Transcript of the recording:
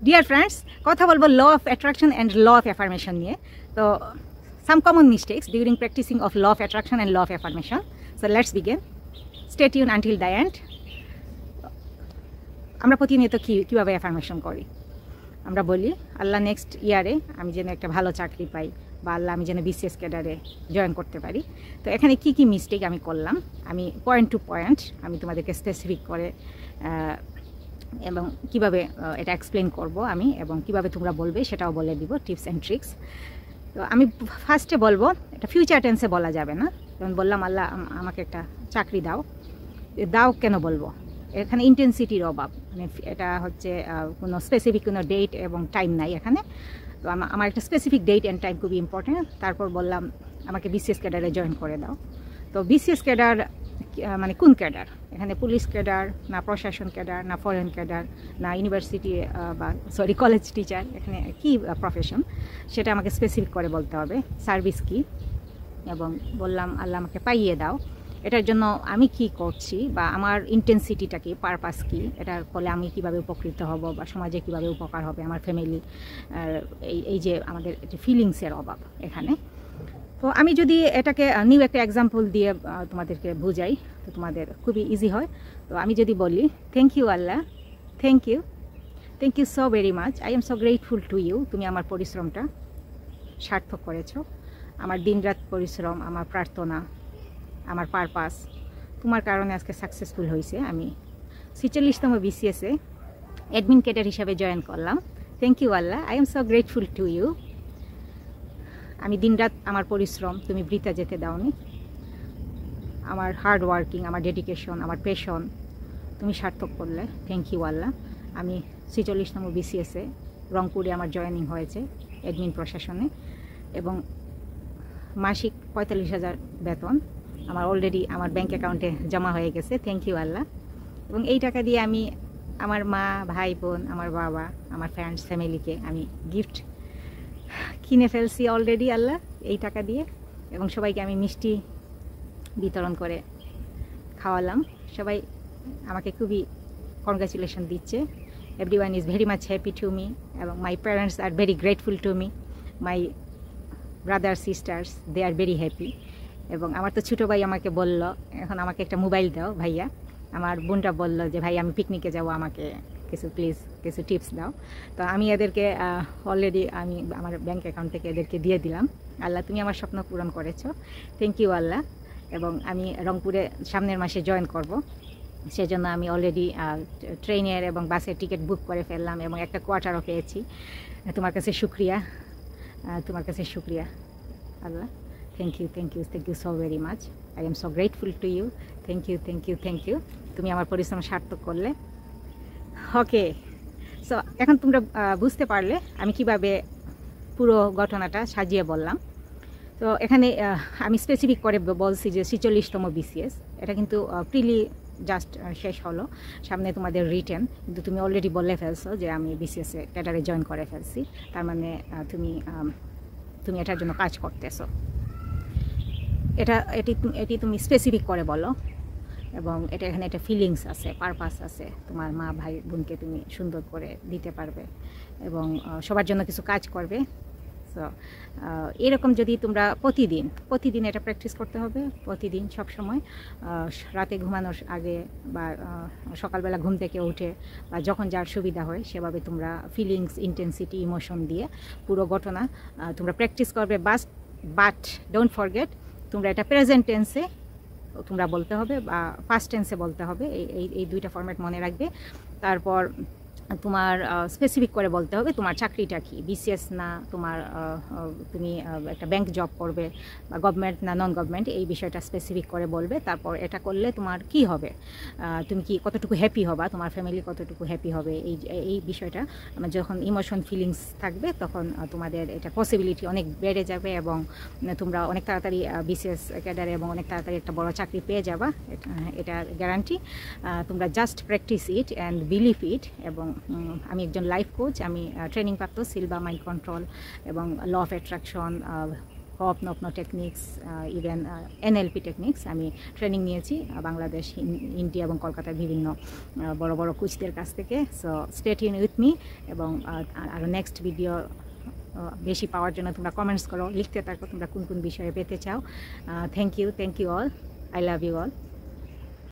Deer friends, কথা বলবো law of attraction and law of affirmation নিয়ে। তো some common mistakes during practicing of law of attraction and law of affirmation. So let's begin. Stay tune until the end. আমরা প্রতিনিয়ত কীভাবে affirmation করি? আমরা বলি, আল্লাহ নেক্সট ইয়ারে আমি যেন একটা ভালো চাকরি পাই, বা আল্লাহ আমি যেন বিসিএস ক্যাডারে জয়েন করতে পারি। তো এখানে কি মিস্টেক আমি করলাম, আমি পয়েন্ট টু পয়েন্ট আমি তোমাদেরকে স্পেসিফিক করে এবং কিভাবে এটা এক্সপ্লেন করব আমি, এবং কিভাবে তোমরা বলবে সেটাও বলে দিব, টিপস অ্যান্ড ট্রিক্স। তো আমি ফার্স্টে বলবো, এটা ফিউচার টেন্সে বলা যাবে না। যেমন বললাম, আল্লাহ আমাকে একটা চাকরি দাও। দাও কেন বলবো? এখানে ইন্টেন্সিটির অভাব, মানে এটা হচ্ছে কোনো স্পেসিফিক কোনো ডেট এবং টাইম নাই এখানে। তো আমার একটা স্পেসিফিক ডেট অ্যান্ড টাইম খুবই ইম্পর্টেন্ট। তারপর বললাম আমাকে বিসিএস ক্যাডারে জয়েন করে দাও। তো বিসিএস ক্যাডার মানে কোন ক্যাডার? এখানে পুলিশ ক্যাডার না, প্রশাসন ক্যাডার না, ফরেন ক্যাডার না, ইউনিভার্সিটি বা কলেজ টিচার, এখানে কি প্রফেশন সেটা আমাকে স্পেসিফিক করে বলতে হবে। সার্ভিস কি, এবং বললাম আল্লাহ আমাকে পাইয়ে দাও। এটার জন্য আমি কি করছি, বা আমার ইন্টেন্সিটিটা কি, পারপাস কি, এটার ফলে আমি কিভাবে উপকৃত হব, বা সমাজে কিভাবে উপকার হবে, আমার ফ্যামিলি, এই যে আমাদের ফিলিংসের অভাব এখানে। তো আমি যদি এটাকে নিউ একটা এক্সাম্পল দিয়ে তোমাদেরকে বুঝাই, তো তোমাদের খুবই ইজি হয়। তো আমি যদি বলি, thank you Allah, thank you so very much, I am so grateful to you. তুমি আমার পরিশ্রমটা সার্থক করেছো। আমার দিনরাত পরিশ্রম, আমার প্রার্থনা, আমার পারপাস, তোমার কারণে আজকে সাকসেসফুল হয়েছে। আমি 46তম বিসিএসে অ্যাডমিন ক্যাডার হিসাবে জয়েন করলাম। Thank you Allah, I am so grateful to you. আমি দিনরাত আমার পরিশ্রম তুমি বৃথা যেতে দাওনি। আমার হার্ড ওয়ার্কিং, আমার ডেডিকেশন, আমার প্যাশন তুমি সার্থক করলে। Thank you Allah. আমি 46তম বিসিএসে রংপুরে আমার জয়েনিং হয়েছে অ্যাডমিন প্রশাসনে, এবং মাসিক 45,000 বেতন আমার অলরেডি আমার ব্যাঙ্ক অ্যাকাউন্টে জমা হয়ে গেছে। থ্যাংক ইউ আল্লাহ। এবং এই টাকা দিয়ে আমি আমার মা, ভাই, বোন, আমার বাবা, আমার ফ্রেন্ডস, ফ্যামিলিকে আমি গিফট কিনে ফেলছি অলরেডি আল্লাহ এই টাকা দিয়ে, এবং সবাইকে আমি মিষ্টি বিতরণ করে খাওয়ালাম। সবাই আমাকে খুবই কনগ্রাচুলেশন দিচ্ছে। Everyone is very much happy to me, এবং my parents are very grateful to me. My brother sisters they are very happy. এবং আমার তো ছোটো ভাই আমাকে বলল, এখন আমাকে একটা মোবাইল দাও ভাইয়া। আমার বোনটা বলল যে ভাই আমি পিকনিকে যাব, আমাকে কিছু টিপস দাও। তো আমি এদেরকে অলরেডি আমি আমার ব্যাঙ্ক অ্যাকাউন্ট থেকে এদেরকে দিয়ে দিলাম। আল্লাহ তুমি আমার স্বপ্ন পূরণ করেছো, থ্যাংক ইউ আল্লাহ। এবং আমি রংপুরে সামনের মাসে জয়েন করব, সেজন্য আমি অলরেডি ট্রেনের এবং বাসের টিকিট বুক করে ফেললাম, এবং একটা কোয়ার্টারও পেয়েছি। তোমার কাছে শুক্রিয়া, তোমার কাছে শুক্রিয়া Allah. Thank you so very much, I am so grateful to you. Thank you. তুমি আমার পরিশ্রম সার্থক করলে। ওকে, সো এখন তোমরা বুঝতে পারলে আমি কিভাবে পুরো ঘটনাটা সাজিয়ে বললাম। তো এখানে আমি স্পেসিফিক করে বলছি যে 46তম বিসিএস, এটা কিন্তু প্রিলি জাস্ট শেষ হলো, সামনে তোমাদের রিটেন, কিন্তু তুমি অলরেডি বলে ফেলছো যে আমি বিসিএসে ক্যাডারে জয়েন করে ফেলছি। তার মানে তুমি এটার জন্য কাজ করতেছো। এটি তুমি স্পেসিফিক করে বলো, এবং এখানে একটা ফিলিংস আছে, পারপাস আছে। তোমার মা, ভাই, বোনকে তুমি সুন্দর করে দিতে পারবে, এবং সবার জন্য কিছু কাজ করবে। সো এরকম যদি তোমরা প্রতিদিন এটা প্র্যাকটিস করতে হবে, প্রতিদিন সবসময়, রাতে ঘুমানোর আগে বা সকালবেলা ঘুম থেকে উঠে, বা যখন যার সুবিধা হয় সেভাবে তোমরা ফিলিংস, ইন্টেন্সিটি, ইমোশন দিয়ে পুরো ঘটনা তোমরা প্র্যাকটিস করবে। বাট ডোন্ট ফরগেট, তোমরা এটা প্রেজেন্ট টেন্সে তোমরা বলতে হবে, বা পাস্ট টেন্সে বলতে হবে। এই দুইটা ফরম্যাট মনে রাখবে। তারপর তোমার স্পেসিফিক করে বলতে হবে তোমার চাকরিটা কি, বিসিএস না তুমি একটা ব্যাংক জব করবে, বা গভর্নমেন্ট না নন গভর্নমেন্ট, এই বিষয়টা স্পেসিফিক করে বলবে। তারপর এটা করলে তোমার কি হবে, তুমি কতটুকু হ্যাপি হবা, তোমার ফ্যামিলি কতটুকু হ্যাপি হবে, এই বিষয়টা আমার যখন ইমোশন ফিলিংস থাকবে, তখন তোমাদের এটা পসিবিলিটি অনেক বেড়ে যাবে, এবং তোমরা অনেক তাড়াতাড়ি বিসিএস ক্যাডারে এবং অনেক তাড়াতাড়ি একটা বড় চাকরি পেয়ে যাবা। এটা গ্যারান্টি। তোমরা just practice it and believe it. এবং আমি একজন লাইফ কোচ, আমি ট্রেনিং প্রাপ্ত সিলভা মাইন্ড কন্ট্রোল এবং law of attraction, ho'oponopono techniques, even NLP techniques আমি ট্রেনিং নিয়েছি বাংলাদেশ, ইন্ডিয়া এবং কলকাতার বিভিন্ন বড় বড় কোচদের কাছ থেকে। So stay tune with me, এবং আরও নেক্সট ভিডিও বেশি পাওয়ার জন্য তোমরা কমেন্টস করো, লিখতে থাকো তোমরা কোন কোন বিষয়ে পেতে চাও। Thank you all, I love you all.